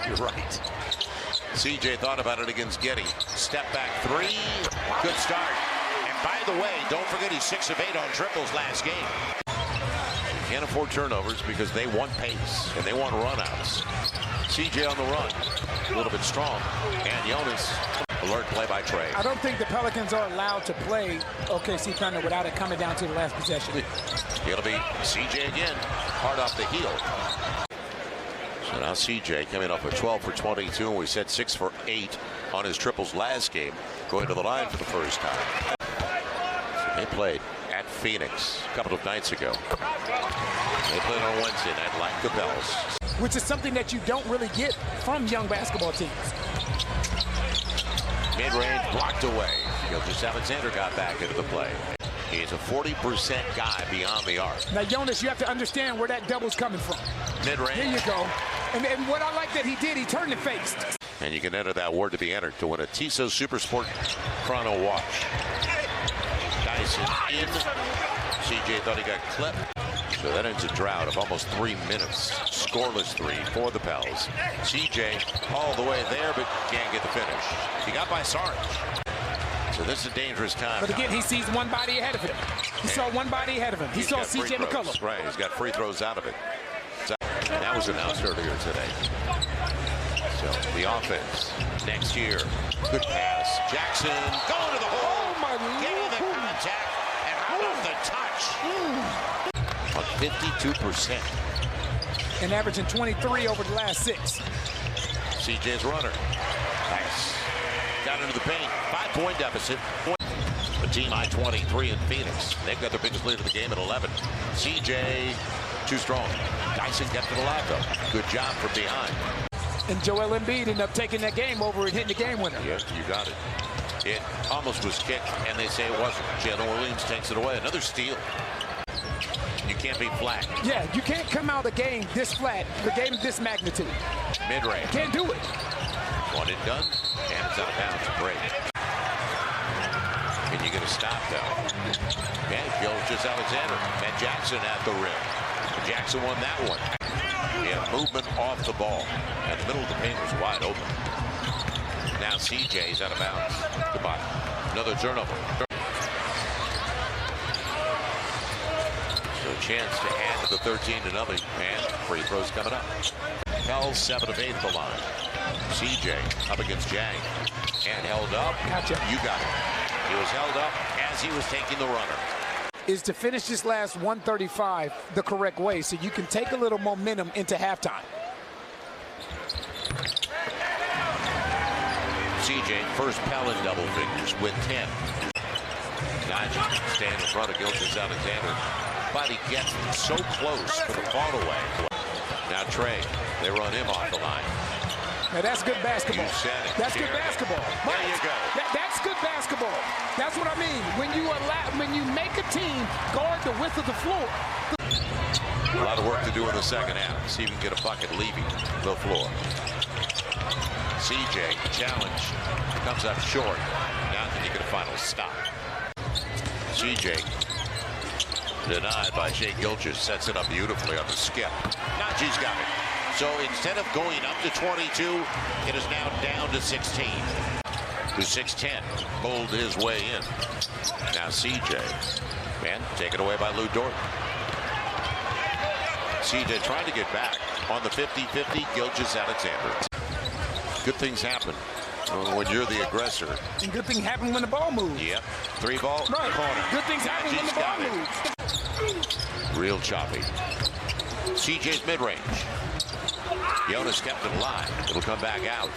You're right. CJ thought about it against Getty. Step back three. Good start. And by the way, don't forget he's 6 of 8 on triples last game. Can't afford turnovers because they want pace and they want runouts. CJ on the run. A little bit strong. And Jonas. Alert play by Trey. I don't think the Pelicans are allowed to play OKC Thunder without it coming down to the last possession. It'll be CJ again. Hard off the heel. So now CJ coming up with 12 for 22, and we said 6 for 8 on his triples last game, going to the line for the first time. So they played at Phoenix a couple of nights ago. They played on Wednesday night like the Bells. Which is something that you don't really get from young basketball teams. Mid-range blocked away. Gilgeous-Alexander got back into the play. He's a 40% guy beyond the arc. Now, Jonas, you have to understand where that double's coming from. Mid-range. There you go. And what I like that he did, he turned and faced. And you can enter that word to be entered to win a Tissot Super Sport Chrono watch. Dyson in. CJ thought he got clipped. So that ends a drought of almost 3 minutes. Scoreless 3 for the Pels. CJ all the way there, but can't get the finish. He got by Sarge. So this is a dangerous time. But again, he sees one body ahead of him. He saw one body ahead of him. He saw CJ McCollum. Right, he's got free throws out of it. And that was announced earlier today. So the offense next year. Good pass. Jackson going to the hole. Getting the contact and out of the touch. On 52%. And averaging 23 over the last 6. CJ's runner. Nice. Got into the paint. 5-point deficit. The team high 23 in Phoenix. They've got their biggest lead of the game at 11. CJ too strong. Dyson kept it alive though. Good job from behind. And Joel Embiid ended up taking that game over and hitting the game winner. Yeah, you got it. It almost was kicked, and they say it wasn't. Jalen Williams takes it away. Another steal. You can't be flat. Yeah, you can't come out a game this flat, the game of this magnitude. Mid-range. Can't do it. One and done, and it's out of bounds to break. Can you get a stop, though? And Gilgeous-Alexander and Jackson at the rim. Jackson won that one. Yeah, movement off the ball. And the middle of the paint was wide open. Now CJ's out of bounds. Goodbye. Another turnover. So a chance to add to the 13-0, and free throws coming up. Pels 7 of 8 at the line. CJ up against Jang and held up. Gotcha. You got it. He was held up as he was taking the runner. Is to finish this last 135 the correct way so you can take a little momentum into halftime. CJ first Pell in double figures with 10. Najee stand in front of Gilgeous-Alexander. But he gets so close for the fall away. Now Trey, they run him off the line. Now that's good basketball. You said it. That's good basketball. There you go. That's good basketball. That's what I mean. When you make a team guard the width of the floor. A lot of work to do in the second half. See if we can get a bucket leaving the floor. CJ challenge comes up short. Now can you get a final stop? CJ denied by Shai Gilgeous. Sets it up beautifully on the skip. Najee's got it. So instead of going up to 22, it is now down to 16. To 6'10", bowled his way in. Now CJ, man, taken away by Lou Dort. CJ trying to get back on the 50-50, Gilgeous-Alexander. Good things happen when you're the aggressor. And good things happen when the ball moves. Yep, 3 ball, right. Corner. Good things happen when the ball moves. Real choppy. CJ's mid-range. Jonas kept it alive. It'll come back out.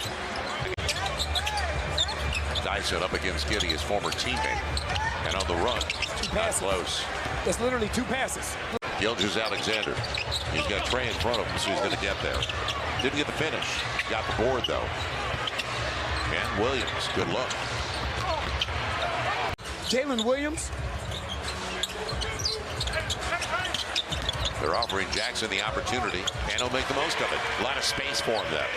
Dyson up against Giddey, his former teammate. And on the run. 2 passes. Not close. That's literally 2 passes. Gilgeous-Alexander. He's got Trey in front of him, so he's going to get there. Didn't get the finish. Got the board, though. And Williams, good look. Jalen Williams. They're offering Jackson the opportunity, and he'll make the most of it. A lot of space for him there.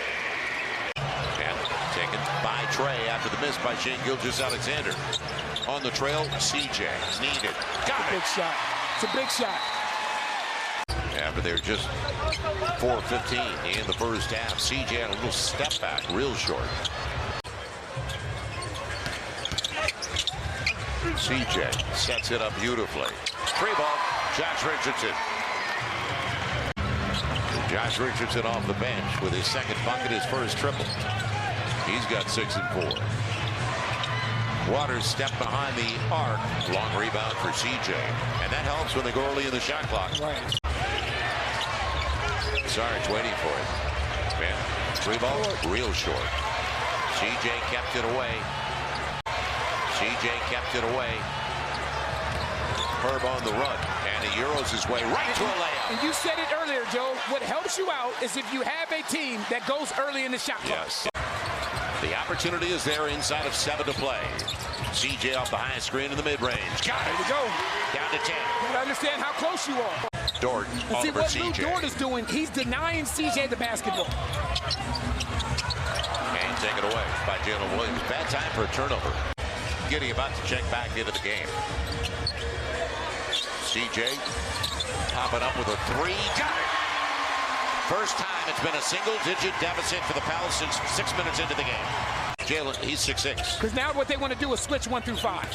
And taken by Trey after the miss by Shai Gilgeous-Alexander. On the trail, CJ needed. Got it. Big shot. It's a big shot. After they're just 4:15 in the first half. CJ had a little step back, real short. CJ sets it up beautifully. Free ball, Josh Richardson. Josh Richardson off the bench with his second bucket, his first triple. He's got 6 and 4. Waters stepped behind the arc. Long rebound for CJ. And that helps when they go early in the shot clock. Right. Sarge waiting for it. Man, free ball, real short. CJ kept it away. CJ kept it away. Herb on the run. And he Euros his way right to a layup. And you said it earlier, Joe. What helps you out is if you have a team that goes early in the shot clock. Yes. The opportunity is there inside of 7 to play. CJ off the high screen in the mid-range. Got it. There you go. Down to 10. You gotta understand how close you are. Dort See over what Lou CJ. Dort is doing. He's denying CJ the basketball. And taken away by Jalen Williams. Bad time for a turnover. Giddy about to check back into the game. CJ popping up with a 3. Got it. First time it's been a single-digit deficit for the Pels since 6 minutes into the game. Jalen, he's 6'6". Because now what they want to do is switch 1 through 5.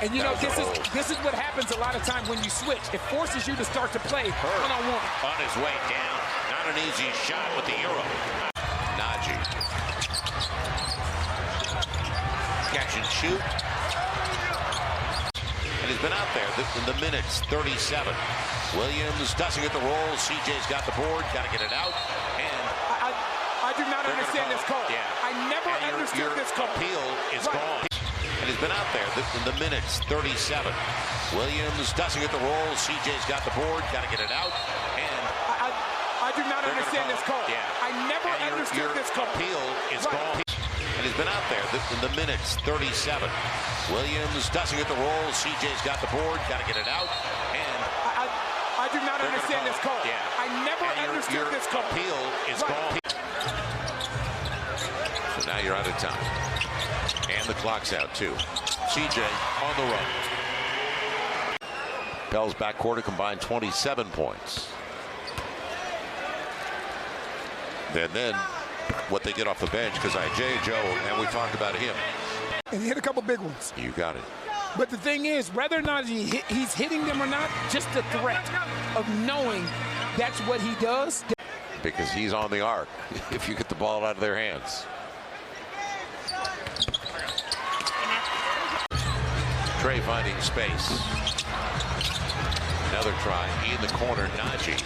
And you know, this is what happens a lot of times when you switch. It forces you to start to play one-on-one. On his way down. Not an easy shot with the Euro. Najee. Catch and shoot. And he's been out there in the minutes, 37. Williams doesn't get the roll. CJ's got the board. Got to get it out. And I do not understand this call. Yeah. I never understood this call. Appeal is gone. And he's been out there in the minutes, 37. Williams doesn't get the roll. CJ's got the board. Got to get it out. And I do not understand this call. Yeah. I never understood this call. Appeal is gone. And he's been out there in the minutes, 37. Williams doesn't get the roll. CJ's got the board. Got to get it out. And I do not understand this call. Yeah. I never understood this call. Appeal is gone. So now you're out of time. And the clock's out, too. CJ on the run. Pels backcourt combined 27 points. And then what they get off the bench, because Isaiah Joe, and we talked about him. And he hit a couple big ones. You got it. But the thing is, whether or not he's hitting them or not, just the threat of knowing that's what he does. Because he's on the arc if you get the ball out of their hands. Trey finding space. Another try in the corner, Najee.